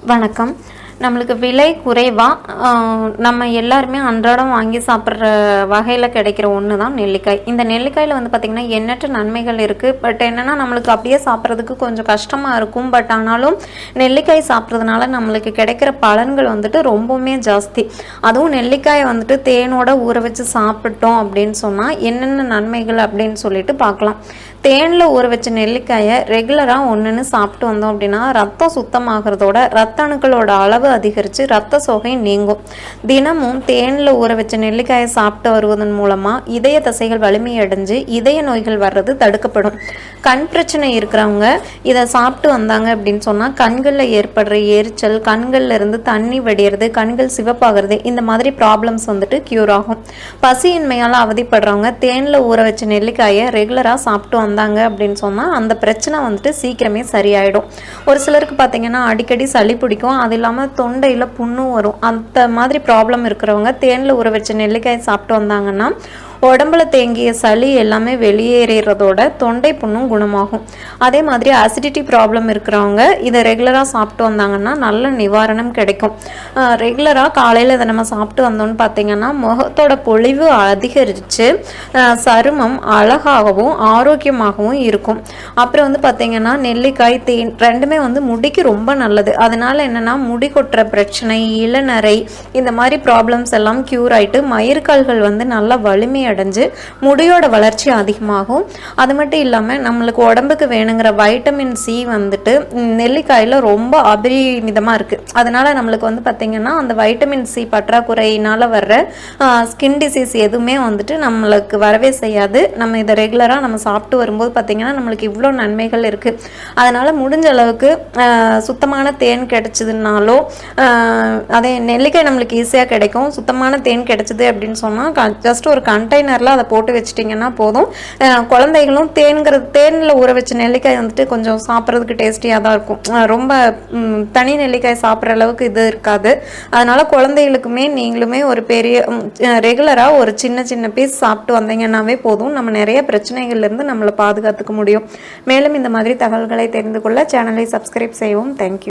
வணக்கம். நம்மளுக்கு விலை குறைவாக நம்ம எல்லாருமே அன்றாடம் வாங்கி சாப்பிட்ற வகையில் கிடைக்கிற ஒன்று தான் நெல்லிக்காய். இந்த நெல்லிக்காயில் வந்து பார்த்திங்கன்னா எண்ணற்ற நன்மைகள் இருக்குது. பட் என்னென்னா நம்மளுக்கு அப்படியே சாப்பிட்றதுக்கு கொஞ்சம் கஷ்டமாக இருக்கும். பட் ஆனாலும் நெல்லிக்காய் சாப்பிட்றதுனால நம்மளுக்கு கிடைக்கிற பலன்கள் வந்துட்டு ரொம்பவுமே ஜாஸ்தி. அதுவும் நெல்லிக்காயை வந்துட்டு தேனோட ஊற வச்சு சாப்பிட்டோம் அப்படின்னு சொன்னால் என்னென்ன நன்மைகள் அப்படின்னு சொல்லிட்டு பார்க்கலாம். தேனில் ஊற வச்ச நெல்லிக்காயை ரெகுலராக ஒன்றுன்னு சாப்பிட்டு வந்தோம் அப்படின்னா ரத்தம் சுத்தமாகறதோட ரத்த அணுக்களோட அளவு அதிகரித்து ரத்த சோகை நீங்கும். தினமும் தேனில் ஊற வச்ச நெல்லிக்காயை சாப்பிட்டு வருவதன் மூலமாக இதய தசைகள் வலிமையடைஞ்சு இதய நோய்கள் வர்றது தடுக்கப்படும். கண் பிரச்சனை இருக்கிறவங்க இதை சாப்பிட்டு வந்தாங்க அப்படின்னு சொன்னால் கண்களில் ஏற்படுற எரிச்சல், கண்களில் இருந்து தண்ணி வடிகிறது, கண்கள் சிவப்பாகிறது, இந்த மாதிரி ப்ராப்ளம்ஸ் வந்துட்டு க்யூர் ஆகும். பசியின்மையால் அவதிப்படுறவங்க தேனில் ஊற வச்ச நெல்லிக்காயை ரெகுலராக சாப்பிட்டு வந்தாங்க அப்படின்னு சொன்னால் அந்த பிரச்சனை வந்துட்டு சீக்கிரமே சரியாயிடும். ஒரு சிலருக்கு பார்த்தீங்கன்னா அடிக்கடி சளி பிடிக்கும், அது இல்லாமல் தொண்டையில் புண்ணும் வரும். அந்த மாதிரி ப்ராப்ளம் இருக்கிறவங்க தேனில் ஊற வச்ச நெல்லிக்காயை சாப்பிட்டு வந்தாங்கன்னா உடம்புல தேங்கிய சளி எல்லாமே வெளியேறதோட தொண்டை புண்ணும் குணமாகும். அதே மாதிரி அசிடிட்டி ப்ராப்ளம் இருக்கிறவங்க இதை ரெகுலராக சாப்பிட்டு வந்தாங்கன்னா நல்ல நிவாரணம் கிடைக்கும். ரெகுலராக காலையில் இதை நம்ம சாப்பிட்டு வந்தோம்னு பார்த்தீங்கன்னா முகத்தோட பொலிவு அதிகரித்து சருமம் அழகாகவும் ஆரோக்கியமாகவும் இருக்கும். அப்புறம் வந்து பார்த்தீங்கன்னா நெல்லிக்காய், தேன் ரெண்டுமே வந்து முடிக்கு ரொம்ப நல்லது. அதனால என்னென்னா முடி கொட்டுற பிரச்சனை, இளநரை, இந்த மாதிரி ப்ராப்ளம்ஸ் எல்லாம் க்யூர் ஆகிட்டு மயிர்கால்கள் வந்து நல்லா வலிமை அடைஞ்சு முடியோட வளர்ச்சி அதிகமாகும். அது மட்டும் இல்லாமல் நம்மளுக்கு உடம்புக்கு வேணுங்கிற வைட்டமின் சி வந்துட்டு நெல்லிக்காயில் ரொம்ப அபரிமிதமாக இருக்குது. அதனால் நம்மளுக்கு வந்து பார்த்திங்கன்னா அந்த வைட்டமின் சி பற்றாக்குறையினால் வர்ற ஸ்கின் டிசீஸ் எதுவுமே வந்துட்டு நம்மளுக்கு வரவே செய்யாது. நம்ம இதை ரெகுலராக நம்ம சாப்பிட்டு வரும்போது பார்த்திங்கன்னா நம்மளுக்கு இவ்வளோ நன்மைகள் இருக்குது. அதனால் முடிஞ்ச அளவுக்கு சுத்தமான தேன் கிடைச்சதுனாலோ, அதே நெல்லிக்காய் நம்மளுக்கு ஈஸியாக கிடைக்கும். சுத்தமான தேன் கிடைச்சிது அப்படின்னு சொன்னால் ஜஸ்ட் ஒரு கண்டெய்னரில் அதை போட்டு வச்சிட்டிங்கன்னா போதும். குழந்தைகளும் தேனில் ஊற வச்ச நெல்லிக்காய் வந்துட்டு கொஞ்சம் சாப்பிட்றதுக்கு டேஸ்டியாக தான் இருக்கும். ரொம்ப தனி நெல்லிக்காய் சாப்பிட்ற அளவுக்கு இது இருக்காது. அதனால் குழந்தைகளுக்குமே நீங்களுமே ஒரு பெரிய ரெகுலராக ஒரு சின்ன சின்ன பீஸ் சாப்பிட்டு வந்தீங்கன்னாவே போதும். நம்ம நிறைய பிரச்சனைகள்லேருந்து நம்மளை பாதுகாத்துக்க முடியும். மேலும் இந்த மாதிரி தகவல்களை தெரிந்து கொள்ள சேனலை சப்ஸ்கிரைப் செய்வோம். தேங்க்யூ.